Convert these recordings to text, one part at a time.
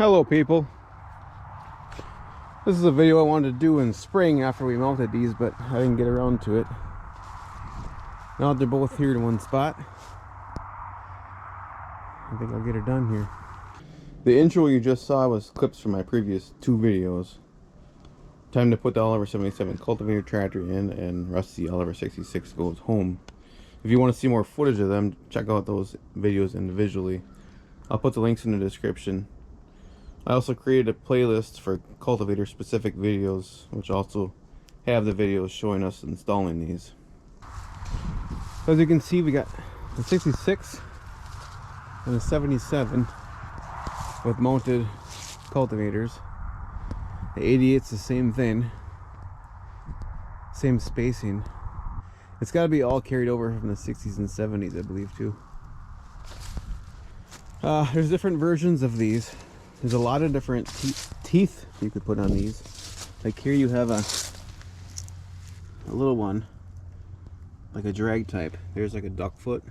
Hello people. This is a video I wanted to do in spring after we mounted these, but I didn't get around to it. Now they're both here in one spot. I think I'll get her done here. The intro you just saw was clips from my previous two videos. Time to put the Oliver 77 Cultivator tractor in and Rusty Oliver 66 goes home. If you want to see more footage of them, check out those videos individually. I'll put the links in the description. I also created a playlist for Cultivator specific videos, which also have the videos showing us installing these. So as you can see, we got the 66 and the 77 with mounted cultivators. The 88's the same thing, same spacing. It's got to be all carried over from the 60s and 70s, I believe, too. There's different versions of these. There's a lot of different teeth you could put on these. Like here you have a little one, like a drag type. There's like a duck foot.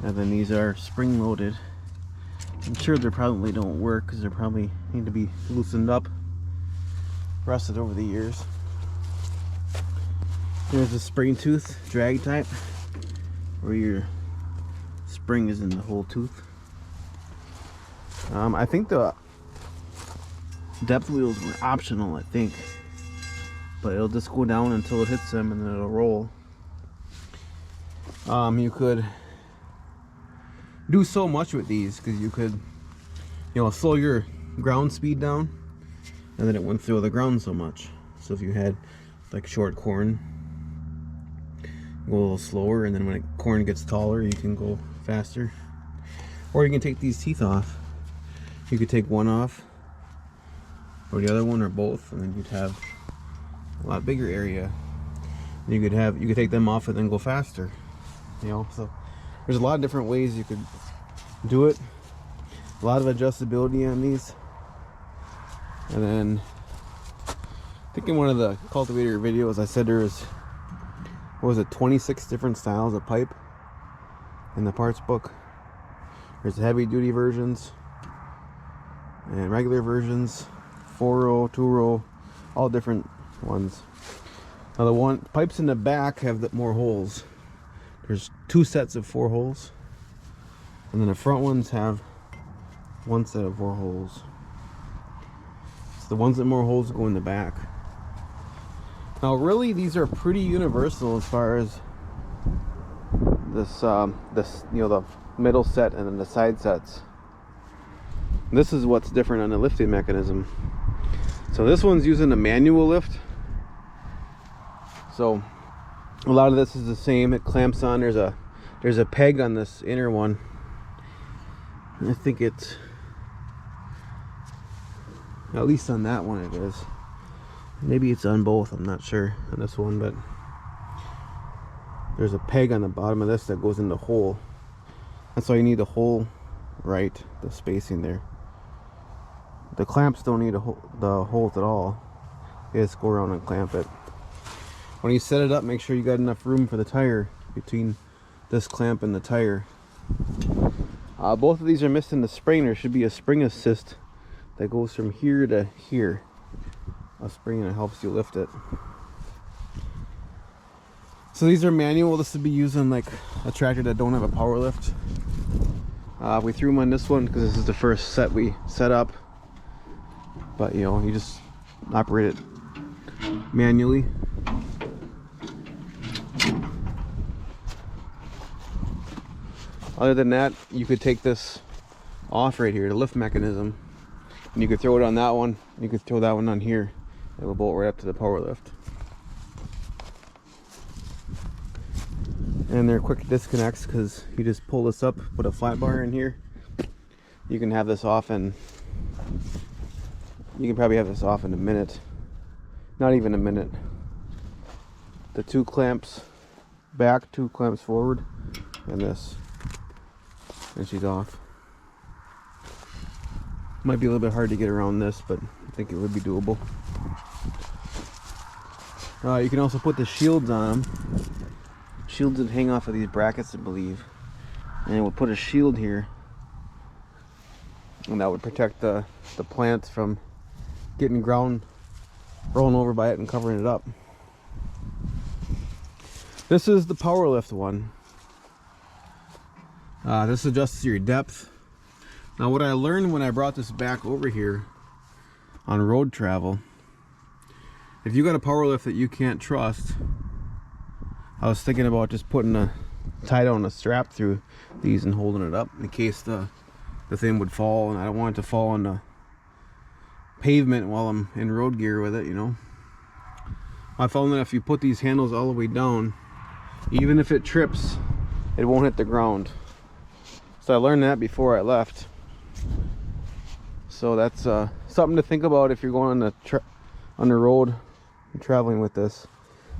And then these are spring loaded. I'm sure they probably don't work because they probably need to be loosened up, rusted over the years. There's a spring tooth drag type where your spring is in the whole tooth. I think the depth wheels were optional, I think, but it'll just go down until it hits them and then it'll roll. You could do so much with these because you could, slow your ground speed down and then it wouldn't throw the ground so much. So if you had like short corn, go a little slower, and then when corn gets taller you can go faster. Or you can take these teeth off. You could take one off or the other one or both, and then you'd have a lot bigger area. You could take them off and then go faster. So there's a lot of different ways you could do it. A lot of adjustability on these. And then I think in one of the Cultivator videos I said there was, 26 different styles of pipe in the parts book. There's heavy duty versions and regular versions, 4-row, 2-row, all different ones. Now the pipes in the back have more holes. There's 2 sets of 4 holes, and then the front ones have 1 set of 4 holes. So the ones that have more holes go in the back. Now really these are pretty universal as far as this the middle set and then the side sets. This is what's different on the lifting mechanism. So this one's using a manual lift. So a lot of this is the same. It clamps on. There's a peg on this inner one. I think it's, at least on that one it is. Maybe it's on both, I'm not sure on this one, but there's a peg on the bottom of this that goes in the hole. That's why you need the hole right, the spacing there. The clamps don't need the holes at all. You just go around and clamp it. When you set it up, make sure you got enough room for the tire between this clamp and the tire. Both of these are missing the spring. There should be a spring assist that goes from here to here. A spring that helps you lift it. So these are manual. This would be using like a tractor that don't have a power lift. We threw them on this one because this is the first set we set up. But you just operate it manually. Other than that, you could take this off right here, the lift mechanism, and you could throw it on that one. You could throw that one on here. It will bolt right up to the power lift. And they're quick disconnects because you just pull this up, put a flat bar in here. You can have this off, and you can probably have this off in a minute. Not even a minute. The 2 clamps back, 2 clamps forward, and this. And she's off. Might be a little bit hard to get around this, but I think it would be doable. You can also put the shields on them. Shields that hang off of these brackets, I believe. And we'll put a shield here and that would protect the plants from getting ground rolling over by it and covering it up. This is the power lift one. This adjusts your depth. Now what I learned when I brought this back over here on road travel, if you got a power lift that you can't trust, I was thinking about just tie down a strap through these and holding it up in case the thing would fall, and I don't want it to fall on the pavement while I'm in road gear with it, you know. I found that if you put these handles all the way down, even if it trips, it won't hit the ground. So I learned that before I left. So that's something to think about if you're going on the road and traveling with this.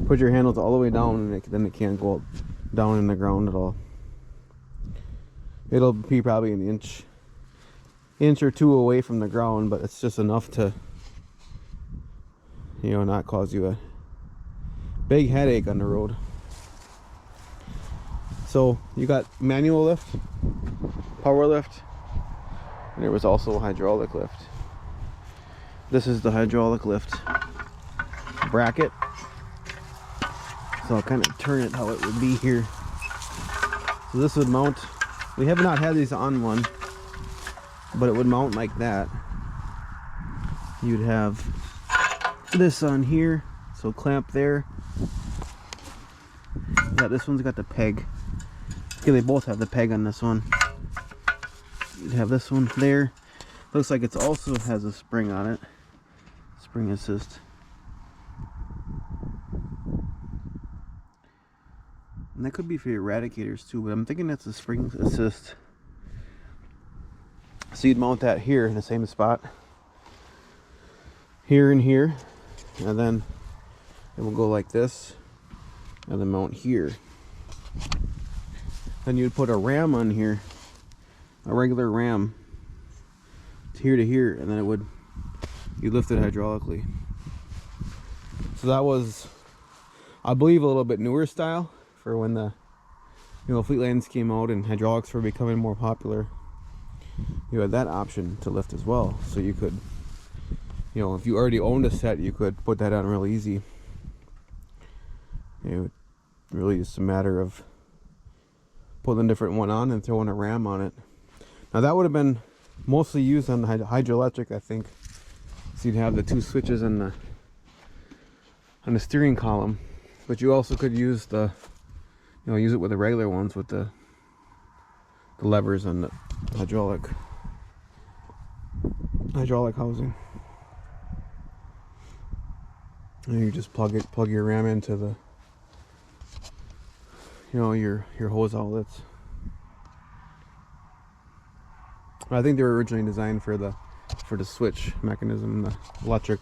Put your handles all the way down, and then it can't go down in the ground at all. It'll be probably an inch or two away from the ground, but it's just enough to, you know, not cause you a big headache on the road. So you got manual lift, power lift, and there was also a hydraulic lift. This is the hydraulic lift bracket. So I'll kind of turn it how it would be here. So this would mount, we have not had these on one, but it would mount like that. You'd have this on here, so clamp there. Yeah, this one's got the peg. Okay, they both have the peg on this one. You'd have this one there. Looks like it also has a spring on it. Spring assist. And that could be for your eradicators too, but I'm thinking that's a spring assist. So you'd mount that here in the same spot. Here and here. And then it will go like this. And then mount here. Then you'd put a ram on here. A regular ram. Here to here. And then you'd lift it hydraulically. So that was, I believe, a little bit newer style for when the, you know, Fleetlands came out and hydraulics were becoming more popular. You had that option to lift as well, so you could, you know, if you already owned a set, you could put that on real easy. It would really just a matter of putting a different one on and throwing a ram on it. Now that would have been mostly used on the hydroelectric, I think. So you'd have the two switches on the steering column, but you also could use use it with the regular ones with the levers and the hydraulic housing. And you just plug your ram into the, you know, your hose outlets. I think they were originally designed for the switch mechanism, the electric.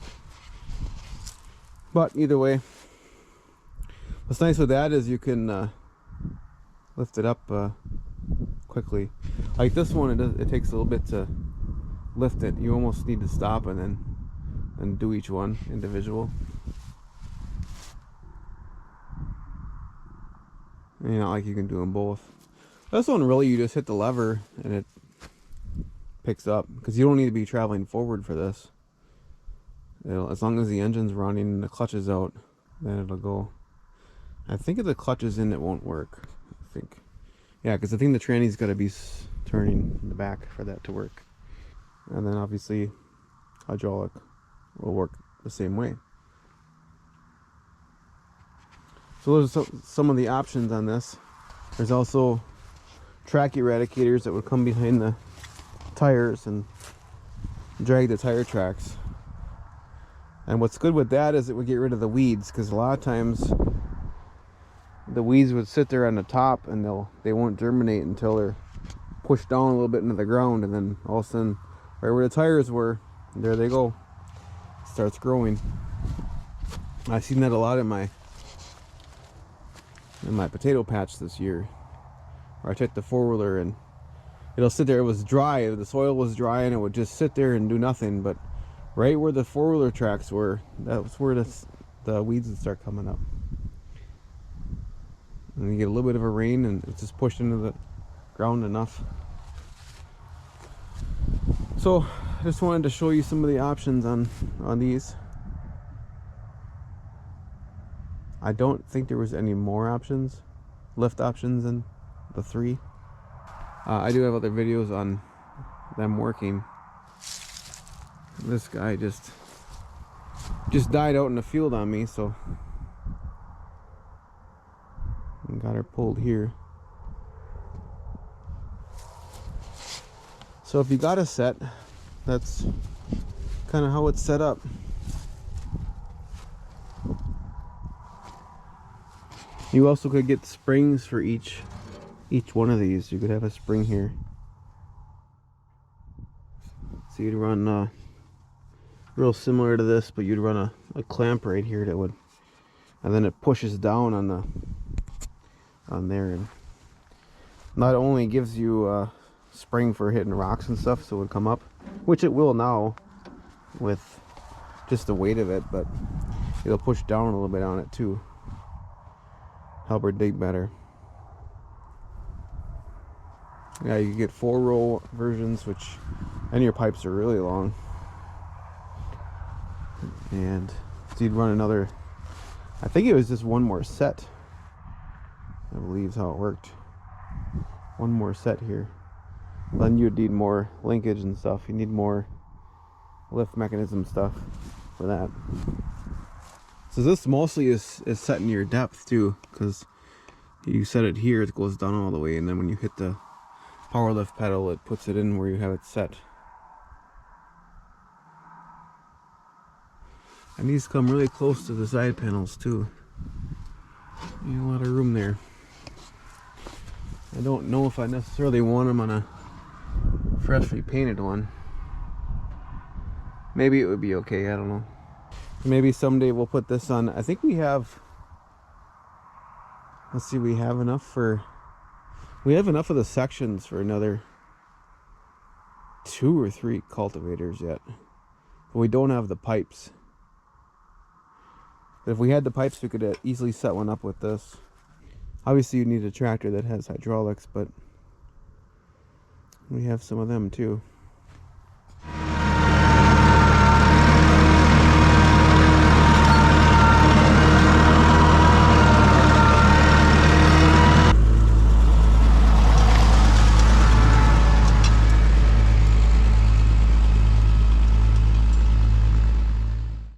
But either way, what's nice with that is you can lift it up quickly. Like this one, it takes a little bit to lift it. You almost need to stop and then do each one individual. And not like you can do them both. This one, really, you just hit the lever and it picks up, because you don't need to be traveling forward for this. As long as the engine's running and the clutch is out, then it'll go. I think if the clutch is in, it won't work. I think, yeah, because I think the tranny's got to be turning in the back for that to work. And then obviously hydraulic will work the same way. So those are some of the options on this. There's also track eradicators that would come behind the tires and drag the tire tracks. And what's good with that is it would get rid of the weeds, because a lot of times the weeds would sit there on the top and they won't germinate until they're pushed down a little bit into the ground, and then all of a sudden, right where the tires were, there they go. It starts growing. I've seen that a lot in my potato patch this year, where I took the four-wheeler and it'll sit there. It was dry, the soil was dry, and it would just sit there and do nothing. But right where the four-wheeler tracks were, that's where the weeds would start coming up. And you get a little bit of a rain and it's just pushed into the ground enough. So I just wanted to show you some of the options on these. I don't think there was any more options, lift options than the 3. I do have other videos on them working. This guy just died out in the field on me, so got her pulled here. So if you got a set, that's kind of how it's set up. You also could get springs for each one of these. You could have a spring here. So you'd run real similar to this, but you'd run a clamp right here that would, and then it pushes down on there, and not only gives you a spring for hitting rocks and stuff, so it would come up, which it will now with just the weight of it, but it'll push down a little bit on it too, help her dig better. Yeah, you get 4-row versions, and your pipes are really long. And so you'd run another, I think it was just one more set, I believe is how it worked. One more set here. Then you'd need more linkage and stuff. You need more lift mechanism stuff for that. So this mostly is setting your depth too, because you set it here, it goes down all the way, and then when you hit the power lift pedal, it puts it in where you have it set. And these come really close to the side panels too. You need a lot of room there. I don't know if I necessarily want them on a freshly painted one. Maybe it would be okay, I don't know. Maybe someday we'll put this on. I think we have, let's see, we have enough of the sections for another 2 or 3 cultivators yet. But we don't have the pipes. But if we had the pipes, we could easily set one up with this. Obviously you need a tractor that has hydraulics, but we have some of them too.